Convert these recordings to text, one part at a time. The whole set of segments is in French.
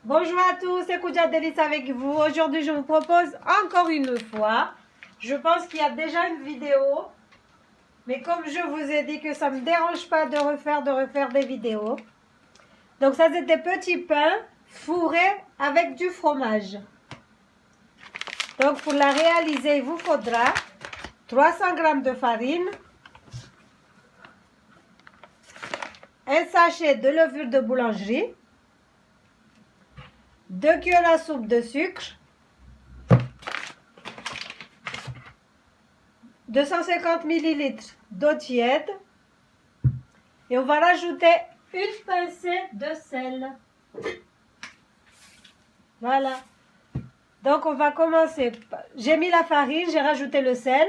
Bonjour à tous, c'est Koudia Délices avec vous. Aujourd'hui, je vous propose encore une fois, je pense qu'il y a déjà une vidéo, mais comme je vous ai dit que ça ne me dérange pas de refaire des vidéos. Donc ça, c'est des petits pains fourrés avec du fromage. Donc pour la réaliser, il vous faudra 300 g de farine, un sachet de levure de boulangerie, 2 cuillères à soupe de sucre, 250 ml d'eau tiède et on va rajouter une pincée de sel. Voilà. Donc on va commencer. J'ai mis la farine, j'ai rajouté le sel,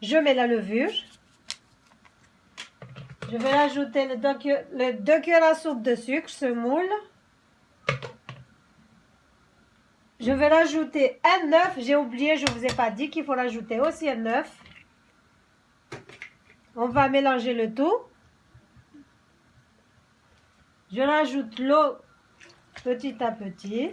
je mets la levure. Je vais rajouter les 2 cuillères à soupe de sucre, semoule. Je vais rajouter un œuf. J'ai oublié, je ne vous ai pas dit qu'il faut rajouter aussi un œuf. On va mélanger le tout. Je rajoute l'eau petit à petit.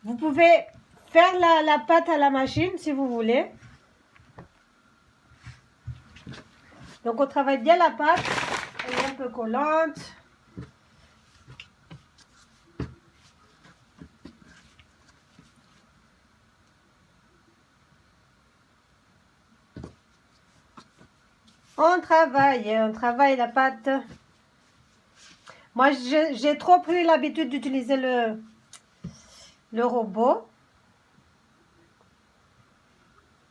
Vous pouvez faire la pâte à la machine si vous voulez. Donc on travaille bien la pâte. Elle est un peu collante. On travaille la pâte. Moi, j'ai trop pris l'habitude d'utiliser le robot.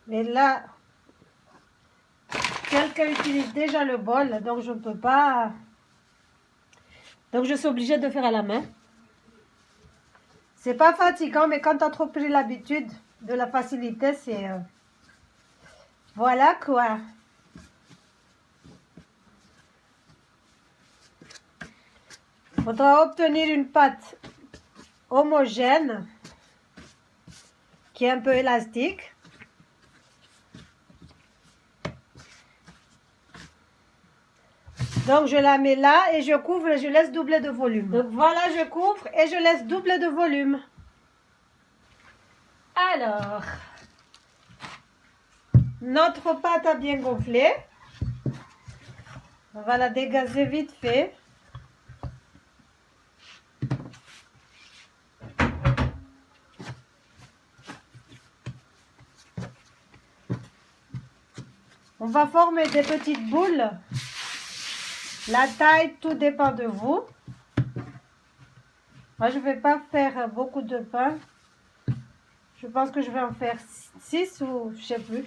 Mais là, quelqu'un utilise déjà le bol, donc je ne peux pas. Donc je suis obligée de faire à la main. C'est pas fatigant, mais quand tu as trop pris l'habitude de la facilité, c'est... Voilà quoi. Il faudra obtenir une pâte homogène qui est un peu élastique. Donc je la mets là et je couvre et je laisse doubler de volume. Donc voilà, je couvre et je laisse doubler de volume. Alors, notre pâte a bien gonflé. On va la dégazer vite fait. On va former des petites boules. La taille, tout dépend de vous. Moi, je ne vais pas faire beaucoup de pain. Je pense que je vais en faire 6 ou je ne sais plus.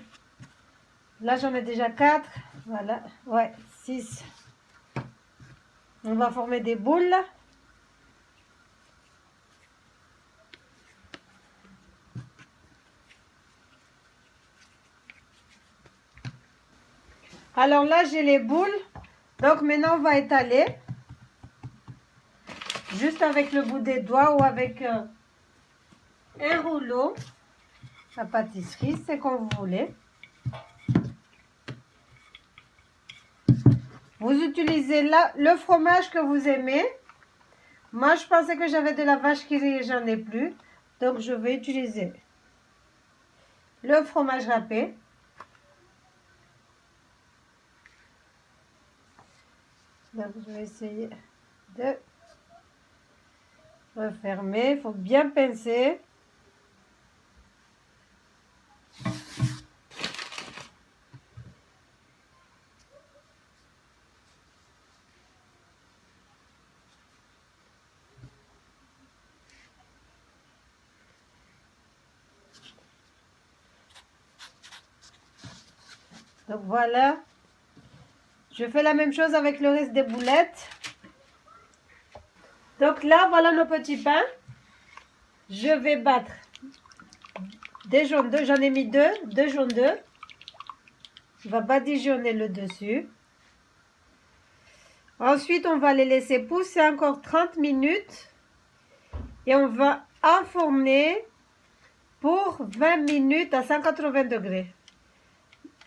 Là, j'en ai déjà 4. Voilà. Ouais, 6. On va former des boules. Alors là, j'ai les boules. Donc maintenant, on va étaler. Juste avec le bout des doigts ou avec un rouleau. La pâtisserie, c'est comme vous voulez. Vous utilisez là le fromage que vous aimez. Moi, je pensais que j'avais de la vache qui rit et j'en ai plus. Donc, je vais utiliser le fromage râpé. Donc, je vais essayer de refermer. Il faut bien pincer. Donc, voilà. Je fais la même chose avec le reste des boulettes. Donc là, voilà nos petits pains. Je vais battre des jaunes d'œufs. J'en ai mis deux jaunes d'œufs. On va badigeonner le dessus. Ensuite, on va les laisser pousser encore 30 minutes. Et on va enfourner pour 20 minutes à 180 degrés.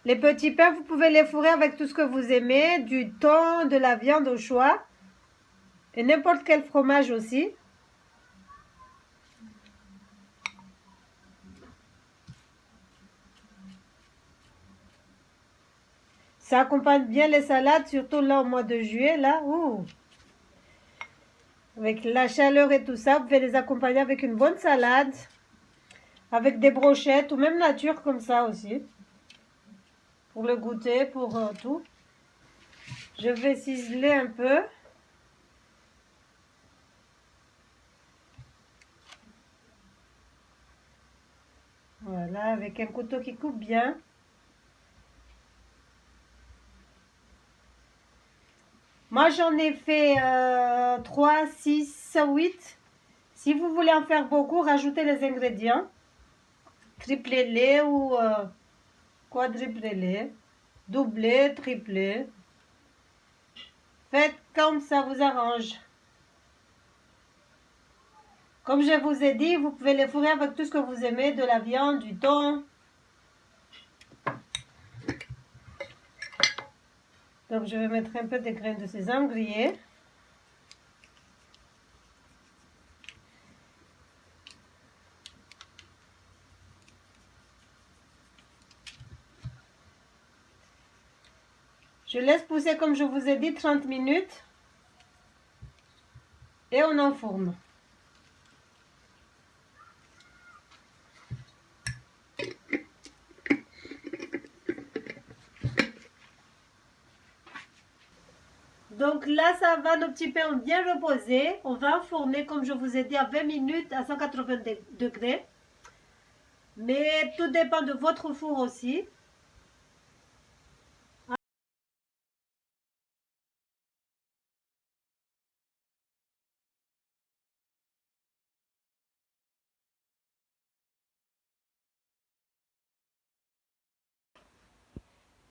Les petits pains, vous pouvez les fourrer avec tout ce que vous aimez, du thon, de la viande au choix, et n'importe quel fromage aussi. Ça accompagne bien les salades, surtout là au mois de juillet, là. Ouh. Avec la chaleur et tout ça, vous pouvez les accompagner avec une bonne salade, avec des brochettes ou même nature comme ça aussi. Pour le goûter, pour tout. Je vais ciseler un peu. Voilà, avec un couteau qui coupe bien. Moi, j'en ai fait 3, 6, 8. Si vous voulez en faire beaucoup, rajoutez les ingrédients. Triplez-les ou quadruplez-les. Doublez, triplez. Faites comme ça vous arrange. Comme je vous ai dit, vous pouvez les fourrer avec tout ce que vous aimez, de la viande, du thon. Donc, je vais mettre un peu de graines de sésame grillées. Je laisse pousser, comme je vous ai dit, 30 minutes. Et on enfourne. Donc là, ça va, nos petits pains ont bien reposé. On va enfourner, comme je vous ai dit, à 20 minutes à 180 degrés. Mais tout dépend de votre four aussi.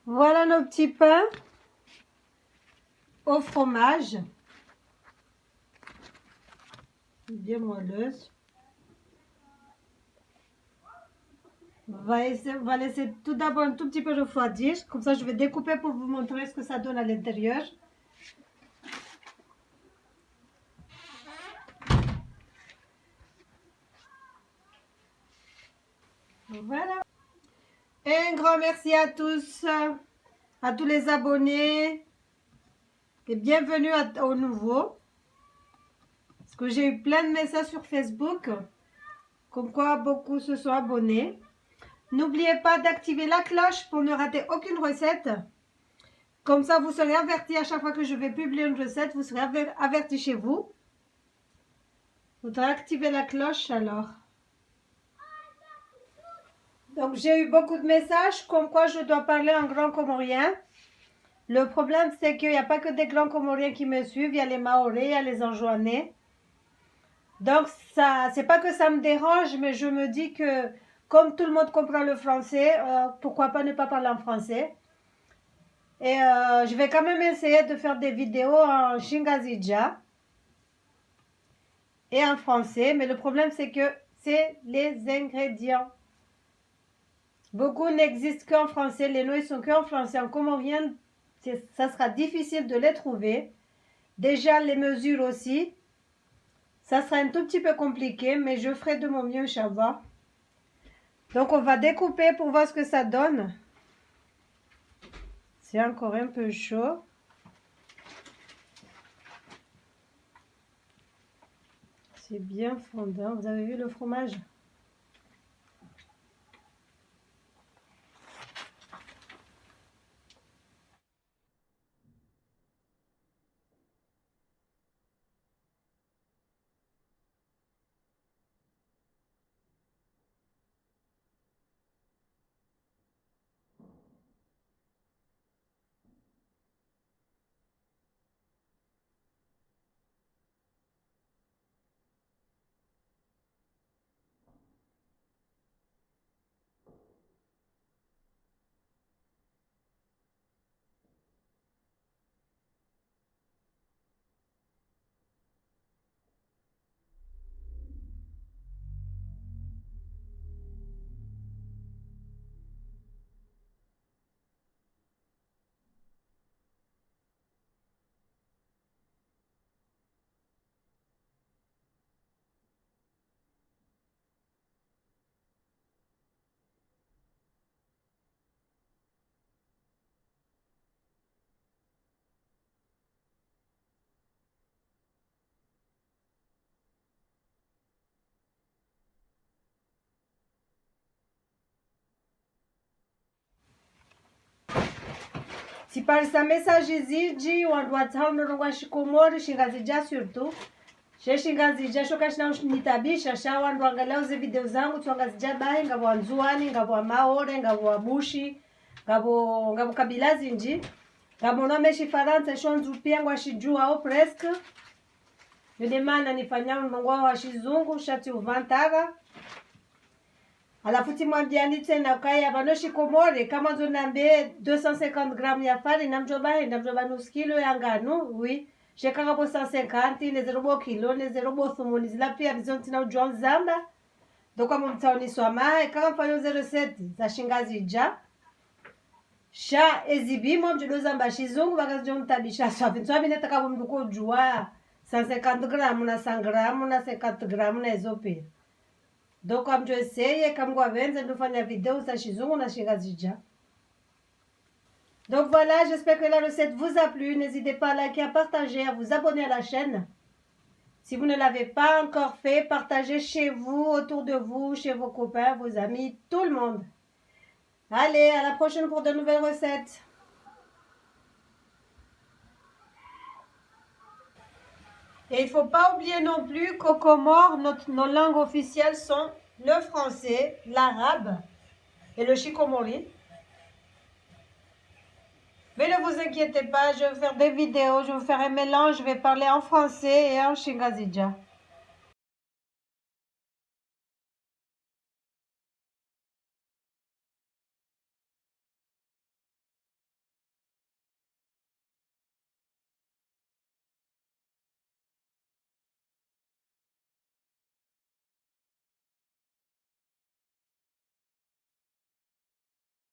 Voilà nos petits pains au fromage. Bien moelleuse. On va laisser tout d'abord un tout petit peu refroidir. Comme ça, je vais découper pour vous montrer ce que ça donne à l'intérieur. Voilà. Un grand merci à tous les abonnés. Et bienvenue aux nouveaux. Parce que j'ai eu plein de messages sur Facebook. Comme quoi beaucoup se sont abonnés. N'oubliez pas d'activer la cloche pour ne rater aucune recette. Comme ça, vous serez avertis à chaque fois que je vais publier une recette. Vous serez avertis chez vous. Vous faudra activer la cloche alors. Donc, j'ai eu beaucoup de messages comme quoi je dois parler en grand comorien. Le problème, c'est qu'il n'y a pas que des grands comoriens qui me suivent. Il y a les Mahorais, il y a les Anjouanais. Donc, ça, c'est pas que ça me dérange, mais je me dis que comme tout le monde comprend le français, pourquoi pas ne pas parler en français. Et je vais quand même essayer de faire des vidéos en Shingazija et en français. Mais le problème, c'est que c'est les ingrédients. Beaucoup n'existent qu'en français. Les noms, ils sont qu'en français. En comorien, ça sera difficile de les trouver. Déjà, les mesures aussi. Ça sera un tout petit peu compliqué, mais je ferai de mon mieux, Inch'Allah. Donc, on va découper pour voir ce que ça donne. C'est encore un peu chaud. C'est bien fondant. Vous avez vu le fromage? Tipalisa message ziji wandu watano nongwa shikomori shingazija surtout. Shingazija shoka shina nitabisha sha wandu angalau ze video zangu tuangazija bae ngabo Nzuani, ngabo Maore, ngabo Bushi, ngabo kabila zinji. Ngabo no meshi Faransa shonzu pia ngwa shijua au presque. Ndio maana nifanya nongwa wa shizungu shati uvantara. Alafu timwambiani tena kaya banoshi komore kama zonambe 250 grammes ya farine namjoba nusu kilo ya ngano oui shekanga po 150 ne 0 kilo ne 0 thumuni zila pia bizonti na ujwa zamba doka mumtaoni swama kama mfanyo 07 za shingazija sha ezibimo mjodo zamba shizungu bakazo mtabisha swafi swafi netaka mduko jua 150 grammes na 100 grammes na 50 grammes na ezope. Donc, comme je sais, comme vous avez vu, faire une vidéo sur Shizungu na Shingazija. Donc voilà, j'espère que la recette vous a plu. N'hésitez pas à liker, à partager, à vous abonner à la chaîne. Si vous ne l'avez pas encore fait, partagez chez vous, autour de vous, chez vos copains, vos amis, tout le monde. Allez, à la prochaine pour de nouvelles recettes. Et il ne faut pas oublier non plus qu'au Comores, nos langues officielles sont le français, l'arabe et le chikomori. Mais ne vous inquiétez pas, je vais faire des vidéos, je vais faire un mélange, je vais parler en français et en shingazija.